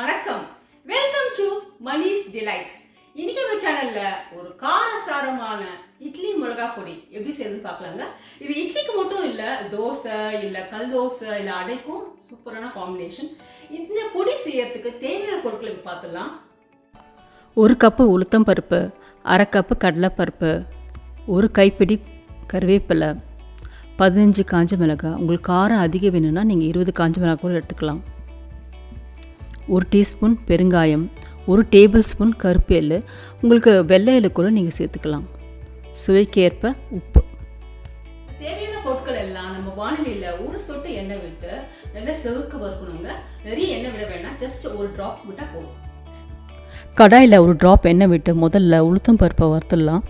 வணக்கம், welcome to manisdelights. இன்னைக்கு நம்ம சேனல்ல ஒரு காரசாரமான இட்லி மிளகாய் பொடி எப்படி செய்யறதுன்னு பார்க்கலாங்க. இது இட்லிக்கு மட்டும் இல்ல, தோசை இல்ல கல் தோசை இல்ல அடைக்கும் சூப்பரான காம்பினேஷன். இந்த பொடி செய்யறதுக்கு தேவையான பொருட்களை பார்த்துடலாம். 1 கப்பு உளுத்தம் பருப்பு, 1/2 கப்பு கடலைப்பருப்பு, 1 கைப்பிடி கருவேப்பிலை, 15 காஞ்ச மிளகாய். உங்களுக்கு காரம் அதிகம் வேணும்னா நீங்கள் 20 காஞ்ச மிளகாய் கூட எடுத்துக்கலாம். 1 டீஸ்பூன் பெருங்காயம், 1 டேபிள் ஸ்பூன் கருப்பு எள்ளு, உங்களுக்கு வெள்ளை எள்ளு கூட நீங்கள் சேர்த்துக்கலாம். சுவைக்கேற்ப உப்பு. தேவையான பொருட்கள் எல்லாம் நம்ம வானிலையில் ஒரு சொட்டு எண்ணெய் விட்டு நல்லா செவக்க வறுக்கணுங்க. நிறைய எண்ணெய் விட வேண்டாம், ஜஸ்ட் ஒரு ட்ராப் விட்டால் போதும். கடாயில் 1 ட்ராப் எண்ணெய் விட்டு முதல்ல உளுத்தம் பருப்பை வறுத்துடலாம்.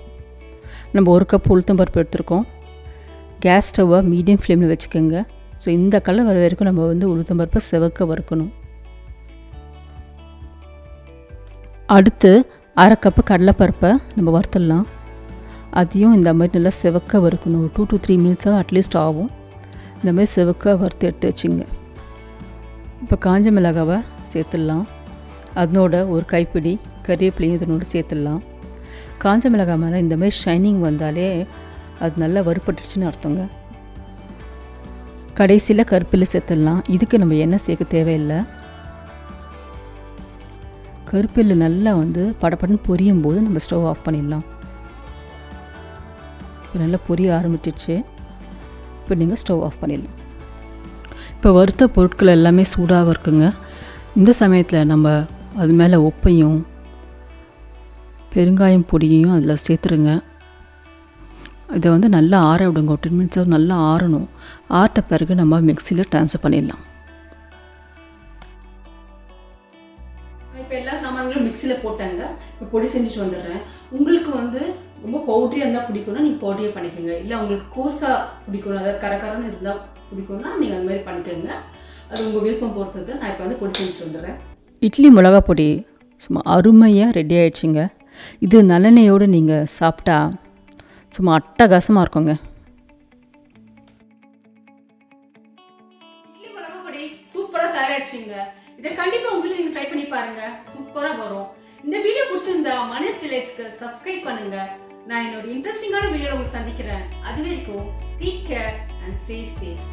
நம்ம 1 கப் உளுத்தம் பருப்பு எடுத்துருக்கோம். கேஸ் ஸ்டவ்வை மீடியம் ஃப்ளேமில் வச்சுக்கோங்க. ஸோ இந்த கலர் வர வரைக்கும் நம்ம உளுத்தம் பருப்பை செவக்க வறுக்கணும். அடுத்து 1/2 கப்பு கடலைப்பருப்பை நம்ம வறுத்துடலாம். அதையும் இந்த மாதிரி நல்லா செவக்க வறுக்கணும். 2 to 3 மினிட்ஸாக அட்லீஸ்ட் ஆகும். இந்த மாதிரி செவக்க வறுத்து எடுத்து வச்சுங்க. இப்போ காஞ்ச மிளகாவை சேர்த்துடலாம். அதனோட 1 கைப்பிடி கறிவேப்பிலையும் இதனோட சேர்த்துடலாம். காஞ்ச மிளகாய் மேலே இந்த மாதிரி ஷைனிங் வந்தாலே அது நல்லா வறுப்பட்டுருச்சுன்னு அர்த்தங்க. கடைசியில் கருப்பில் சேர்த்துடலாம். இதுக்கு நம்ம எண்ணெய் சேர்க்க தேவையில்லை. கருப்பில் நல்லா படப்படன்னு பொரியும் போது நம்ம ஸ்டவ் ஆஃப் பண்ணிடலாம். இப்போ நல்லா பொரிய ஆரம்பிச்சிடுச்சு. இப்போ நீங்கள் ஸ்டவ் ஆஃப் பண்ணிடலாம். இப்போ வறுத்த பொருட்கள் எல்லாமே சூடாக இருக்குங்க. இந்த சமயத்தில் நம்ம அது மேலே உப்பையும் பெருங்காயம் பொடியையும் அதில் சேர்த்துருங்க. இதை நல்லா ஆற விடுங்க. 10 மினிட்ஸ் நல்லா ஆறணும். ஆறிட்ட பிறகு நம்ம மிக்சியில் ட்ரான்ஸ்ஃபர் பண்ணிடலாம். இப்போ எல்லா சாமான்களும் மிக்சியில் போட்டாங்க. இப்போ பொடி செஞ்சுட்டு வந்துடுறேன். உங்களுக்கு ரொம்ப பவுட்ரியாக இருந்தால் பிடிக்கும்னா நீங்கள் பவுட்ரியாக பண்ணிக்கோங்க. இல்லை உங்களுக்கு கோர்ஸாக பிடிக்கணும், அதாவது கரகரன்னு இருந்தால் பிடிக்கும்னா நீங்கள் அந்த மாதிரி பண்ணிக்கோங்க. அது உங்கள் விருப்பம் பொறுத்தது. நான் இப்போ பொடி செஞ்சுட்டு வந்துடுறேன். இட்லி மிளகாய் பொடி சும்மா அருமையாக ரெடி ஆகிடுச்சிங்க. இது நல்லெண்ணெயோடு நீங்கள் சாப்பிட்டா சும்மா அட்டகாசமாக இருக்குங்க. இட்லி மிளகாய் பொடி சூப்பராக தயாராகிடுச்சிங்க. இதை கண்டிப்பாக உங்க வீட்டில் நீங்கள் ட்ரை பண்ணி பாருங்க, சூப்பராக வரும். இந்த வீடியோ பிடிச்சிருந்தா manisdelights-க்கு சப்ஸ்கிரைப் பண்ணுங்க. நான் இன்னொரு இன்ட்ரெஸ்டிங்கான வீடியோவில் உங்களுக்கு சந்திக்கிறேன். அது வரைக்கும் take care and stay safe.